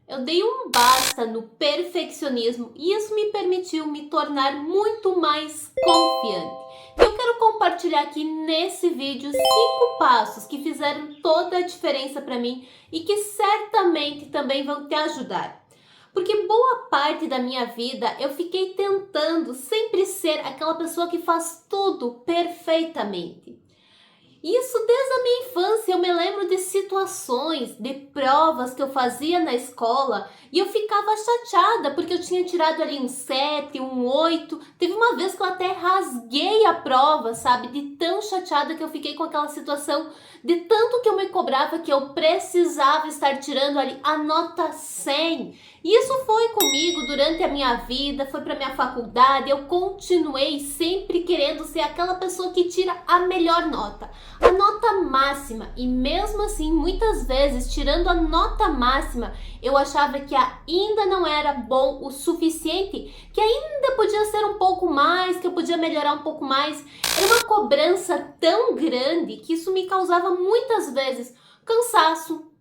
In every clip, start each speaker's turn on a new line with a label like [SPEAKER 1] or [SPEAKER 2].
[SPEAKER 1] Eu dei um basta no perfeccionismo e isso me permitiu me tornar muito mais confiante. Eu quero compartilhar aqui nesse vídeo 5 passos que fizeram toda a diferença para mim e que certamente também vão te ajudar. Porque boa parte da minha vida eu fiquei tentando sempre ser aquela pessoa que faz tudo perfeitamente. Isso desde a minha infância, eu me lembro de situações, de provas que eu fazia na escola e eu ficava chateada porque eu tinha tirado ali um 7, um 8. Teve uma vez que eu até rasguei a prova, sabe? De tão chateada que eu fiquei com aquela situação, de tanto que eu me cobrava que eu precisava estar tirando ali a nota 100. E isso foi comigo durante a minha vida, foi para minha faculdade, eu continuei sempre querendo ser aquela pessoa que tira a melhor nota, a nota máxima, e mesmo assim, muitas vezes, tirando a nota máxima, eu achava que ainda não era bom o suficiente, que ainda podia ser um pouco mais, que eu podia melhorar um pouco mais. Era uma cobrança tão grande que isso me causava muitas vezes cansaço,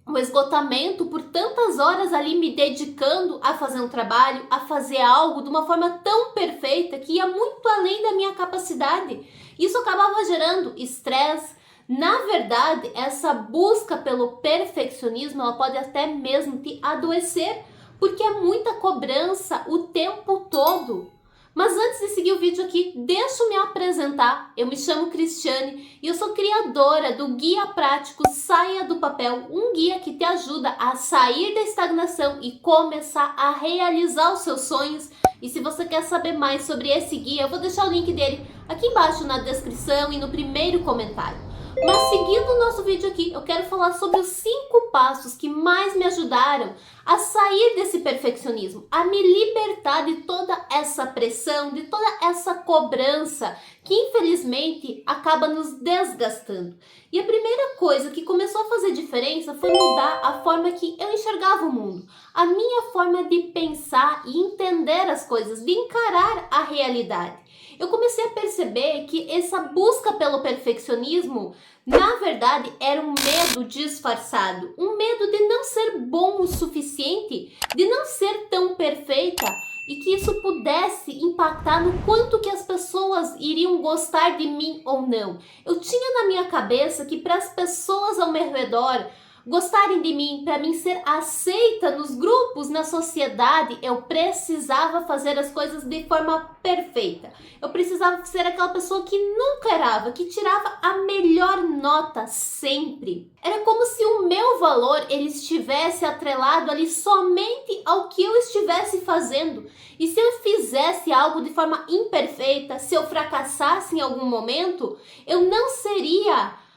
[SPEAKER 1] o esgotamento por tantas horas ali me dedicando a fazer um trabalho, a fazer algo de uma forma tão perfeita que ia muito além da minha capacidade. Isso acabava gerando estresse. Na verdade, essa busca pelo perfeccionismo, ela pode até mesmo te adoecer, porque é muita cobrança o tempo todo. Mas antes de seguir o vídeo aqui, deixa eu me apresentar. Eu me chamo Cristiane e eu sou criadora do Guia Prático Saia do Papel, um guia que te ajuda a sair da estagnação e começar a realizar os seus sonhos. E se você quer saber mais sobre esse guia, eu vou deixar o link dele aqui embaixo na descrição e no primeiro comentário. Mas seguindo o nosso vídeo aqui, eu quero falar sobre os 5 passos que mais me ajudaram a sair desse perfeccionismo, a me libertar de toda essa pressão, de toda essa cobrança que infelizmente acaba nos desgastando. E a primeira coisa que começou a fazer diferença foi mudar a forma que eu enxergava o mundo, a minha forma de pensar e entender as coisas, de encarar a realidade. Eu comecei a perceber que essa busca pelo perfeccionismo, na verdade, era um medo disfarçado, um medo de não ser bom o suficiente, de não ser tão perfeita e que isso pudesse impactar no quanto que as pessoas iriam gostar de mim ou não. Eu tinha na minha cabeça que para as pessoas ao meu redor gostarem de mim, para mim ser aceita nos grupos, na sociedade, eu precisava fazer as coisas de forma perfeita. Eu precisava ser aquela pessoa que nunca errava, que tirava a melhor nota sempre. Era como se o meu valor ele estivesse atrelado ali somente ao que eu estivesse fazendo. E se eu fizesse algo de forma imperfeita, se eu fracassasse em algum momento, eu não seria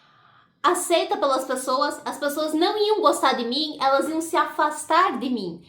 [SPEAKER 1] aceita pelas pessoas, as pessoas não iam gostar de mim, elas iam se afastar de mim.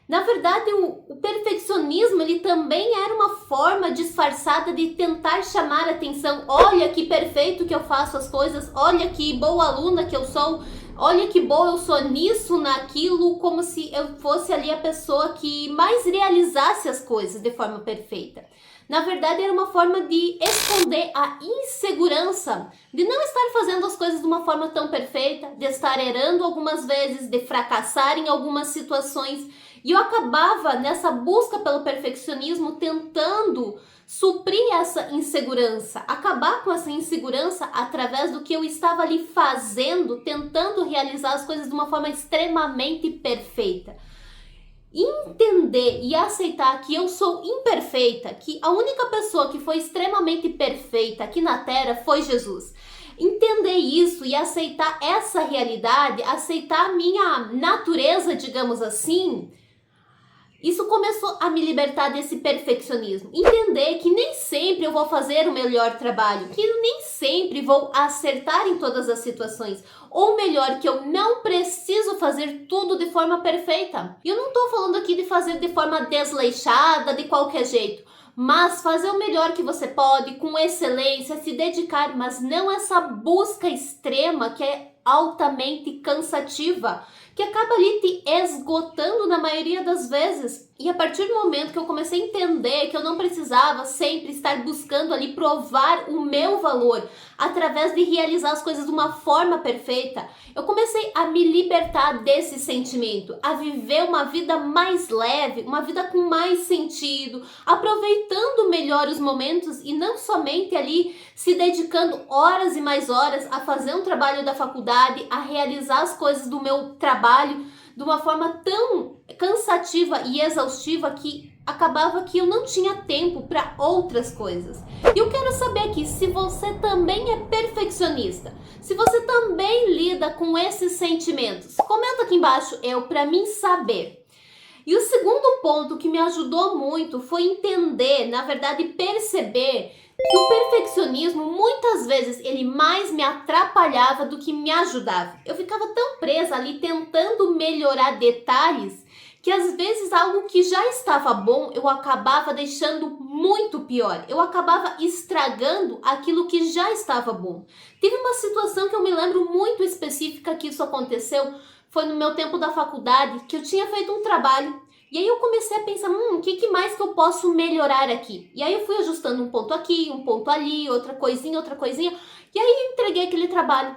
[SPEAKER 1] Na verdade, o perfeccionismo ele também era uma forma disfarçada de tentar chamar a atenção. Olha que perfeito que eu faço as coisas, olha que boa aluna que eu sou, olha que boa eu sou nisso, naquilo, como se eu fosse ali a pessoa que mais realizasse as coisas de forma perfeita. Na verdade, era uma forma de esconder a insegurança, de não estar fazendo as coisas de uma forma tão perfeita, de estar errando algumas vezes, de fracassar em algumas situações. E eu acabava nessa busca pelo perfeccionismo tentando suprir essa insegurança, acabar com essa insegurança através do que eu estava ali fazendo, tentando realizar as coisas de uma forma extremamente perfeita. Entender e aceitar que eu sou imperfeita, que a única pessoa que foi extremamente perfeita aqui na Terra foi Jesus. Entender isso e aceitar essa realidade, aceitar a minha natureza, digamos assim, isso começou a me libertar desse perfeccionismo. Entender que nem sempre eu vou fazer o melhor trabalho, que nem sempre vou acertar em todas as situações. Ou melhor, que eu não preciso fazer tudo de forma perfeita. E eu não estou falando aqui de fazer de forma desleixada, de qualquer jeito. Mas fazer o melhor que você pode, com excelência, se dedicar, mas não essa busca extrema que é altamente cansativa, que acaba ali te esgotando na maioria das vezes. E a partir do momento que eu comecei a entender que eu não precisava sempre estar buscando ali provar o meu valor através de realizar as coisas de uma forma perfeita, eu comecei a me libertar desse sentimento, a viver uma vida mais leve, uma vida com mais sentido, aproveitando melhor os momentos e não somente ali se dedicando horas e mais horas a fazer um trabalho da faculdade, a realizar as coisas do meu trabalho de uma forma tão cansativa e exaustiva que acabava que eu não tinha tempo para outras coisas. E eu quero saber aqui se você também é perfeccionista, se você também lida com esses sentimentos. Comenta aqui embaixo para mim saber. E o segundo ponto que me ajudou muito foi entender, na verdade perceber que o perfeccionismo muitas vezes ele mais me atrapalhava do que me ajudava. Eu ficava tão presa ali tentando melhorar detalhes que às vezes algo que já estava bom eu acabava deixando muito pior. Eu acabava estragando aquilo que já estava bom. Teve uma situação que eu me lembro muito específica que isso aconteceu, foi no meu tempo da faculdade, que eu tinha feito um trabalho. E aí eu comecei a pensar, o que mais que eu posso melhorar aqui? E aí eu fui ajustando um ponto aqui, um ponto ali, outra coisinha. E aí eu entreguei aquele trabalho.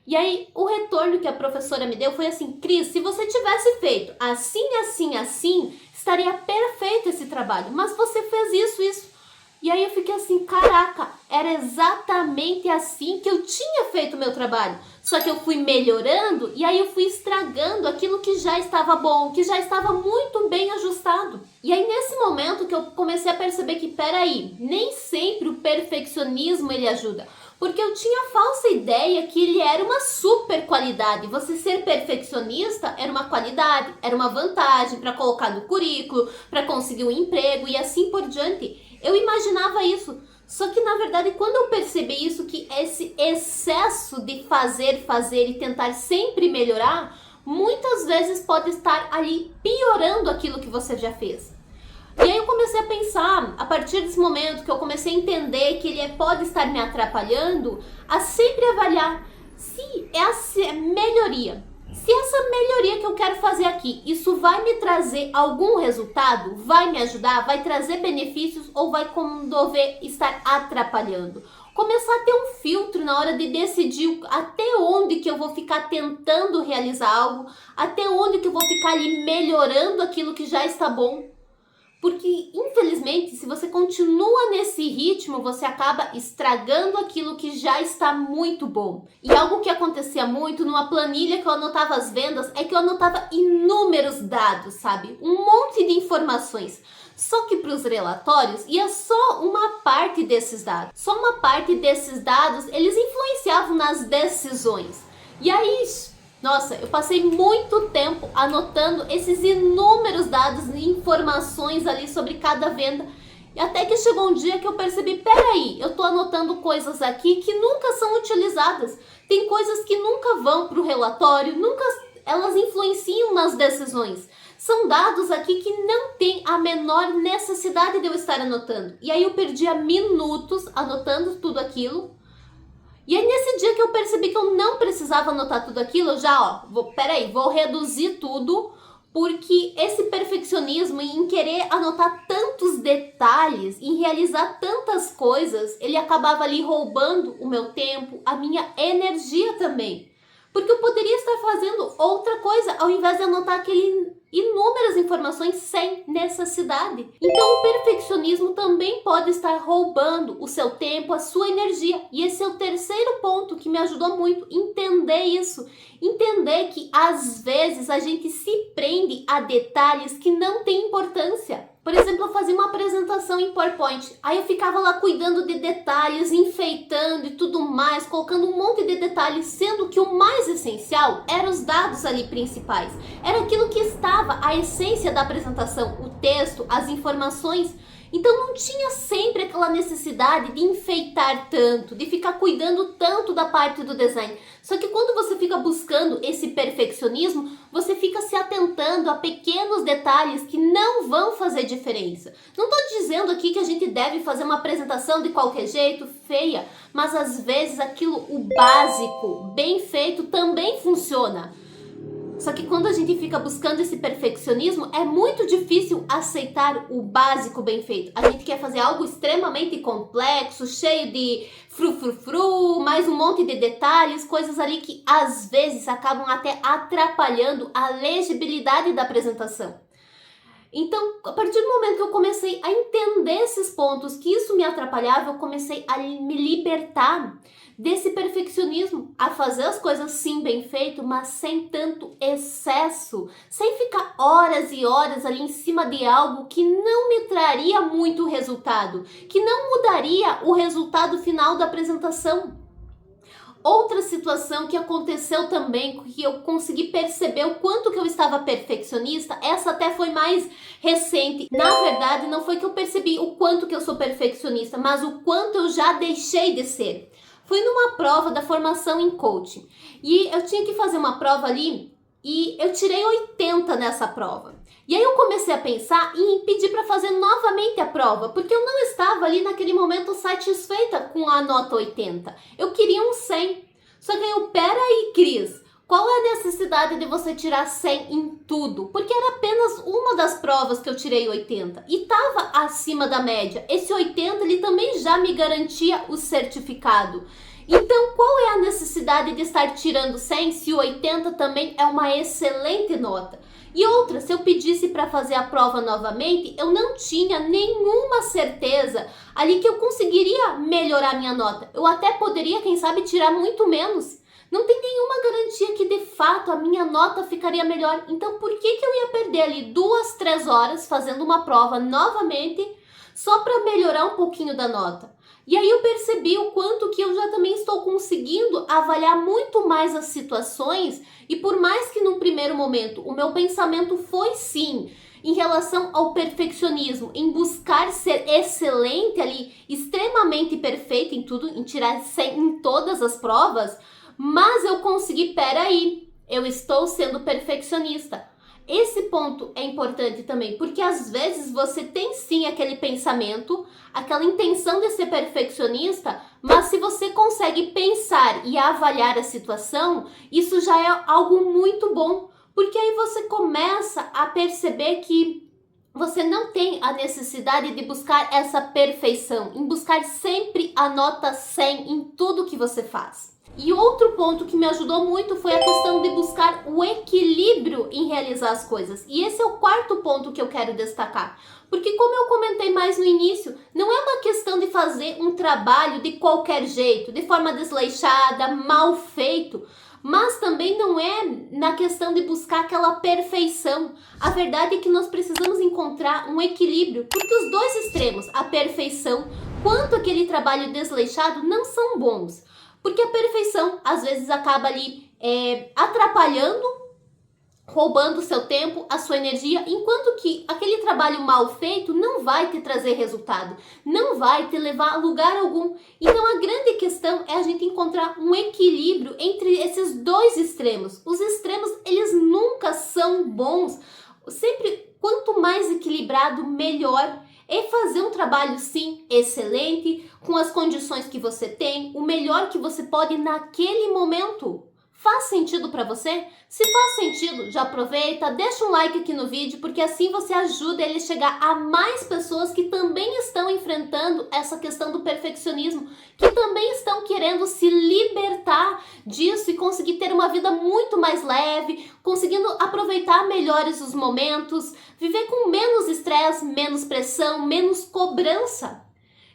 [SPEAKER 1] E aí o retorno que a professora me deu foi assim, Cris, se você tivesse feito assim, estaria perfeito esse trabalho. Mas você fez isso. E aí eu fiquei assim, caraca, era exatamente assim que eu tinha feito o meu trabalho. Só que eu fui melhorando e aí eu fui estragando aquilo que já estava bom, que já estava muito bem ajustado. E aí nesse momento que eu comecei a perceber que, peraí, nem sempre o perfeccionismo ele ajuda. Porque eu tinha a falsa ideia que ele era uma super qualidade. Você ser perfeccionista era uma qualidade, era uma vantagem para colocar no currículo, para conseguir um emprego e assim por diante. Eu imaginava isso. Só que na verdade quando eu percebi isso, que esse excesso de fazer e tentar sempre melhorar, muitas vezes pode estar ali piorando aquilo que você já fez. E aí eu comecei a pensar, a partir desse momento que eu comecei a entender que ele pode estar me atrapalhando, a sempre avaliar se essa melhoria, se essa melhoria que eu quero fazer aqui, isso vai me trazer algum resultado, vai me ajudar, vai trazer benefícios ou vai estar atrapalhando. Começar a ter um filtro na hora de decidir até onde que eu vou ficar tentando realizar algo, até onde que eu vou ficar ali melhorando aquilo que já está bom. Porque, infelizmente, se você continua nesse ritmo, você acaba estragando aquilo que já está muito bom. E algo que acontecia muito numa planilha que eu anotava as vendas é que eu anotava inúmeros dados, sabe? Um monte de informações. Só que para os relatórios ia só uma parte desses dados. Só uma parte desses dados, eles influenciavam nas decisões. E aí, nossa, eu passei muito tempo anotando esses inúmeros dados e informações ali sobre cada venda. E até que chegou um dia que eu percebi, peraí, eu tô anotando coisas aqui que nunca são utilizadas. Tem coisas que nunca vão para o relatório, elas influenciam nas decisões. São dados aqui que não tem a menor necessidade de eu estar anotando. E aí eu perdia minutos anotando tudo aquilo. E aí nesse dia que eu percebi que eu não precisava anotar tudo aquilo, eu já, vou reduzir tudo, porque esse perfeccionismo em querer anotar tantos detalhes, em realizar tantas coisas, ele acabava ali roubando o meu tempo, a minha energia também. Porque eu poderia estar fazendo outra coisa, ao invés de anotar aquele inúmeras informações sem necessidade. Então o perfeccionismo também pode estar roubando o seu tempo, a sua energia. E esse é o terceiro ponto que me ajudou muito, entender isso. Entender que às vezes a gente se prende a detalhes que não têm importância. Por exemplo, eu fazia uma apresentação em PowerPoint, aí eu ficava lá cuidando de detalhes, enfeitando e tudo mais, colocando um monte de detalhes, sendo que o mais essencial eram os dados ali principais. Era aquilo que estava, a essência da apresentação, o texto, as informações. Então não tinha sempre aquela necessidade de enfeitar tanto, de ficar cuidando tanto da parte do design. Só que quando você fica buscando esse perfeccionismo, você fica se atentando a pequenos detalhes que não vão fazer diferença. Não estou dizendo aqui que a gente deve fazer uma apresentação de qualquer jeito, feia, mas às vezes aquilo, o básico, bem feito, também funciona. Só que quando a gente fica buscando esse perfeccionismo, é muito difícil aceitar o básico bem feito. A gente quer fazer algo extremamente complexo, cheio de frufrufru, mais um monte de detalhes, coisas ali que às vezes acabam até atrapalhando a legibilidade da apresentação. Então, a partir do momento que eu comecei a entender esses pontos, que isso me atrapalhava, eu comecei a me libertar desse perfeccionismo, a fazer as coisas sim bem feito, mas sem tanto excesso, sem ficar horas e horas ali em cima de algo que não me traria muito resultado, que não mudaria o resultado final da apresentação. Outra situação que aconteceu também, que eu consegui perceber o quanto que eu estava perfeccionista, essa até foi mais recente. Na verdade, não foi que eu percebi o quanto que eu sou perfeccionista, mas o quanto eu já deixei de ser. Fui numa prova da formação em coaching e eu tinha que fazer uma prova ali e eu tirei 80 nessa prova. E aí eu comecei a pensar em pedir para fazer novamente a prova, porque eu não estava ali naquele momento satisfeita com a nota 80. Eu queria um 100. Só que peraí, Cris, qual é a necessidade de você tirar 100 em tudo? Porque era apenas uma das provas que eu tirei 80 e estava acima da média. Esse 80 ele também já me garantia o certificado. Então, qual é a necessidade de estar tirando 100 se o 80 também é uma excelente nota? E outra, se eu pedisse para fazer a prova novamente, eu não tinha nenhuma certeza ali que eu conseguiria melhorar minha nota. Eu até poderia, quem sabe, tirar muito menos. Não tem nenhuma garantia que de fato a minha nota ficaria melhor. Então, por que eu ia perder ali 2, 3 horas fazendo uma prova novamente só para melhorar um pouquinho da nota? E aí eu percebi o quanto que eu já também estou conseguindo avaliar muito mais as situações e por mais que no primeiro momento o meu pensamento foi sim em relação ao perfeccionismo, em buscar ser excelente ali, extremamente perfeito em tudo, em tirar 100 em todas as provas, mas eu consegui, peraí, eu estou sendo perfeccionista. Esse ponto é importante também, porque às vezes você tem sim aquele pensamento, aquela intenção de ser perfeccionista, mas se você consegue pensar e avaliar a situação, isso já é algo muito bom, porque aí você começa a perceber que você não tem a necessidade de buscar essa perfeição, em buscar sempre a nota 100 em tudo que você faz. E outro ponto que me ajudou muito foi a questão de buscar o equilíbrio em realizar as coisas. E esse é o quarto ponto que eu quero destacar. Porque como eu comentei mais no início, não é uma questão de fazer um trabalho de qualquer jeito, de forma desleixada, mal feito, mas também não é na questão de buscar aquela perfeição. A verdade é que nós precisamos encontrar um equilíbrio, porque os dois extremos, a perfeição quanto aquele trabalho desleixado, não são bons. Porque a perfeição, às vezes, acaba ali atrapalhando, roubando o seu tempo, a sua energia, enquanto que aquele trabalho mal feito não vai te trazer resultado, não vai te levar a lugar algum. Então, a grande questão é a gente encontrar um equilíbrio entre esses dois extremos. Os extremos, eles nunca são bons. Sempre, quanto mais equilibrado, melhor. É fazer um trabalho, sim, excelente, com as condições que você tem, o melhor que você pode naquele momento. Faz sentido para você? Se faz sentido, já aproveita, deixa um like aqui no vídeo, porque assim você ajuda ele a chegar a mais pessoas que também estão enfrentando essa questão do perfeccionismo, que também estão querendo se libertar disso e conseguir ter uma vida muito mais leve, conseguindo aproveitar melhores os momentos, viver com menos estresse, menos pressão, menos cobrança.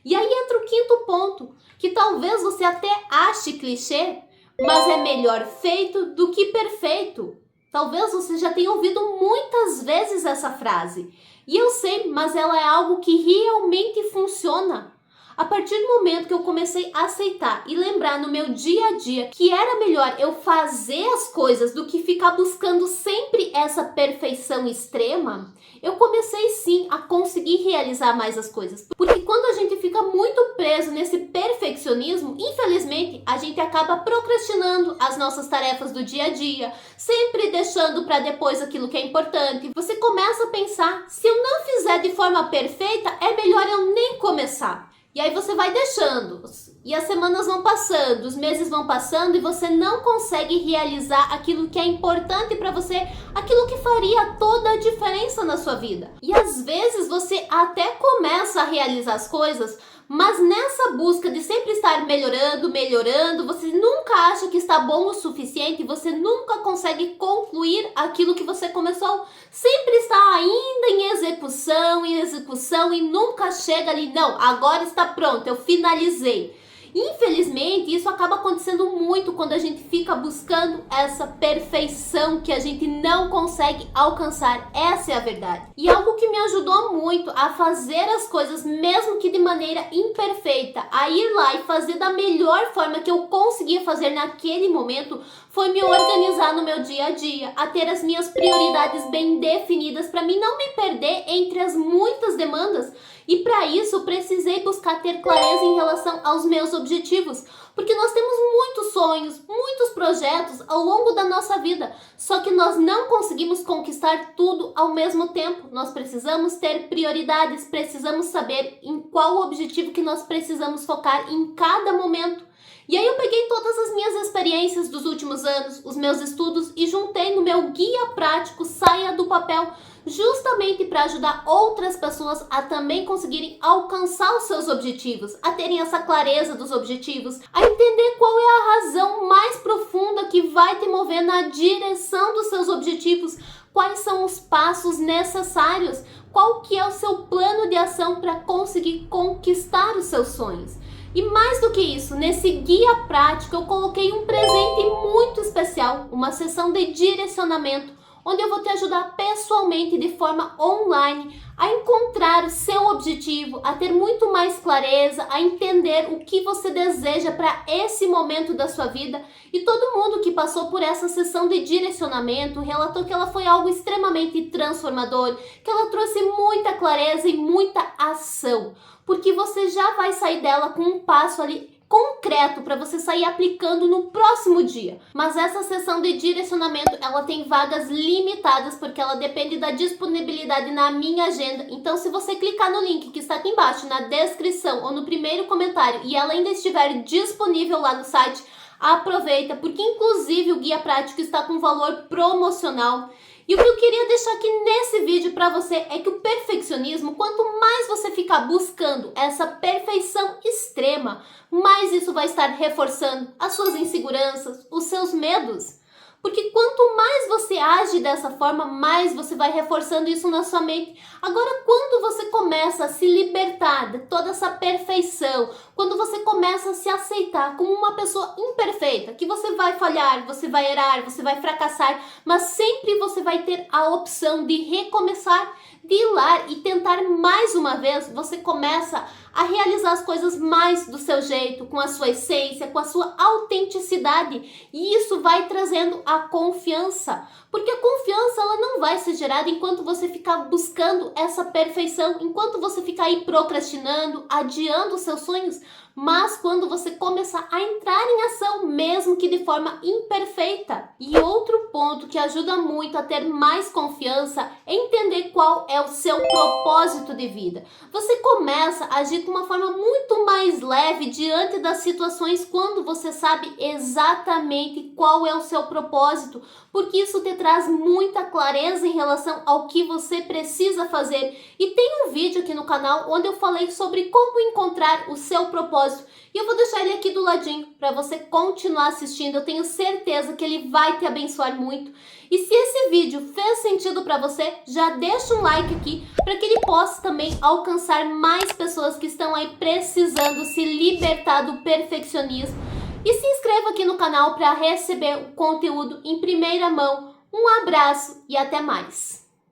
[SPEAKER 1] E aí entra o quinto ponto, que talvez você até ache clichê, mas é melhor feito do que perfeito. Talvez você já tenha ouvido muitas vezes essa frase. E eu sei, mas ela é algo que realmente funciona. A partir do momento que eu comecei a aceitar e lembrar no meu dia a dia que era melhor eu fazer as coisas do que ficar buscando sempre essa perfeição extrema, eu comecei sim a conseguir realizar mais as coisas. Porque quando a gente fica muito preso nesse perfeccionismo, infelizmente a gente acaba procrastinando as nossas tarefas do dia a dia, sempre deixando para depois aquilo que é importante. Você começa a pensar, se eu não fizer de forma perfeita, é melhor eu nem começar. E aí você vai deixando, e as semanas vão passando, os meses vão passando e você não consegue realizar aquilo que é importante para você, aquilo que faria toda a diferença na sua vida. E às vezes você até começa a realizar as coisas, mas nessa busca de sempre estar melhorando, você nunca acha que está bom o suficiente, você nunca consegue concluir aquilo que você começou. Sempre está ainda em execução e nunca chega ali, não, agora está pronto, eu finalizei. Infelizmente, isso acaba acontecendo muito quando a gente fica buscando essa perfeição que a gente não consegue alcançar. Essa é a verdade. E algo que me ajudou muito a fazer as coisas, mesmo que de maneira imperfeita, a ir lá e fazer da melhor forma que eu conseguia fazer naquele momento, foi me organizar no meu dia a dia, a ter as minhas prioridades bem definidas para mim não me perder entre as muitas demandas. E para isso eu precisei buscar ter clareza em relação aos meus objetivos, porque nós temos muitos sonhos, muitos projetos ao longo da nossa vida, só que nós não conseguimos conquistar tudo ao mesmo tempo. Nós precisamos ter prioridades, precisamos saber em qual objetivo que nós precisamos focar em cada momento. E aí eu peguei todas as minhas experiências dos últimos anos, os meus estudos e juntei no meu guia prático Saia do Papel, justamente para ajudar outras pessoas a também conseguirem alcançar os seus objetivos, a terem essa clareza dos objetivos, a entender qual é a razão mais profunda que vai te mover na direção dos seus objetivos, quais são os passos necessários, qual que é o seu plano de ação para conseguir conquistar os seus sonhos. E mais do que isso, nesse guia prático eu coloquei um presente muito especial, uma sessão de direcionamento, onde eu vou te ajudar pessoalmente de forma online a encontrar o seu objetivo, a ter muito mais clareza, a entender o que você deseja para esse momento da sua vida. E todo mundo que passou por essa sessão de direcionamento relatou que ela foi algo extremamente transformador, que ela trouxe muita clareza e muita ação, porque você já vai sair dela com um passo ali concreto para você sair aplicando no próximo dia. Mas essa sessão de direcionamento, ela tem vagas limitadas porque ela depende da disponibilidade na minha agenda. Então, se você clicar no link que está aqui embaixo, na descrição ou no primeiro comentário e ela ainda estiver disponível lá no site, aproveita, porque inclusive o guia prático está com valor promocional. E o que eu queria deixar aqui nesse vídeo para você é que o perfeccionismo, quanto mais você ficar buscando essa perfeição extrema, mais isso vai estar reforçando as suas inseguranças, os seus medos. Porque quanto mais você age dessa forma, mais você vai reforçando isso na sua mente. Agora, quando você começa a se libertar de toda essa perfeição, quando você começa a se aceitar como uma pessoa imperfeita, que você vai falhar, você vai errar, você vai fracassar, mas sempre você vai ter a opção de recomeçar, de ir lá e tentar mais uma vez, você começa a realizar as coisas mais do seu jeito, com a sua essência, com a sua autenticidade. E isso vai trazendo a confiança. Porque a confiança ela não vai ser gerada enquanto você ficar buscando essa perfeição, enquanto você ficar aí procrastinando, adiando os seus sonhos, mas quando você começar a entrar em ação, mesmo que de forma imperfeita. E outro ponto que ajuda muito a ter mais confiança é entender qual é o seu propósito de vida. Você começa a agir de uma forma muito mais leve diante das situações quando você sabe exatamente qual é o seu propósito, porque isso te traz muita clareza em relação ao que você precisa fazer. E tem um vídeo aqui no canal onde eu falei sobre como encontrar o seu propósito. E eu vou deixar ele aqui do ladinho para você continuar assistindo. Eu tenho certeza que ele vai te abençoar muito. E se esse vídeo fez sentido para você, já deixa um like aqui para que ele possa também alcançar mais pessoas que estão aí precisando se libertar do perfeccionismo. E se inscreva aqui no canal para receber o conteúdo em primeira mão. Um abraço e até mais!